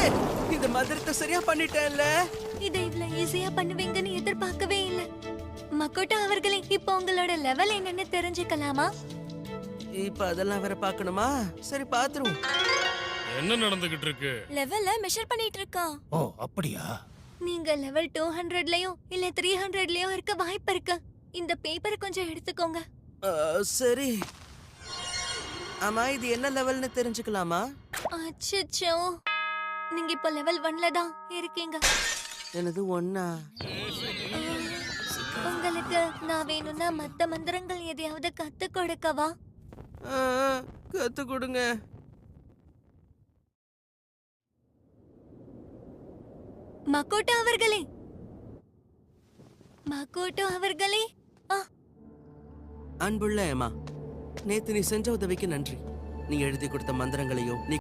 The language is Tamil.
பாரு, இந்த மந்திரத்தை சரியா பண்ணிட்டேன்ல. இதை இவ்வளவு ஈஸியா பண்ணுவீங்கன்னு எதிர்பார்க்கவே இல்ல. மக்கோட்டா அவர்களே, இப்போ உங்களோட லெவல் என்னன்னு தெரிஞ்சுக்கலாமா? இப்ப அதெல்லாம் வேற பார்க்கணுமா? சரி பாத்துருவோம். என்ன நடந்துகிட்டு இருக்கு? லெவல மெஷர் பண்ணிட்டு இருக்கான். ஓ அப்படியா? நீங்க லெவல் 200லயும் இல்ல 300லயும் இருக்க வாய்ப்பு இருக்கு. இந்த பேப்பரை கொஞ்சம் எடுத்துக்கோங்க. சரி. ஆமா, இது என்ன லெவல்னு தெரிஞ்சுக்கலாமா? அச்சச்சோ, நீங்க இப்ப லெவல் 1ல தான் இருக்கீங்க. எனது ஒன்னா? உங்களுக்கு நான் வேணும்னா மத்த மந்திரங்கள் எதையாவது கத்து கொடுக்கவா? கத்து கொடுங்க. மக்கோட்டோ அவர்களே, மக்கோட்டோ அவர்களே. அன்புள்ள ஏமா, நேத்து நீ செஞ்ச உதவிக்கு நன்றி. நீ எழுதி கொடுத்த மந்திரங்களையும் நீ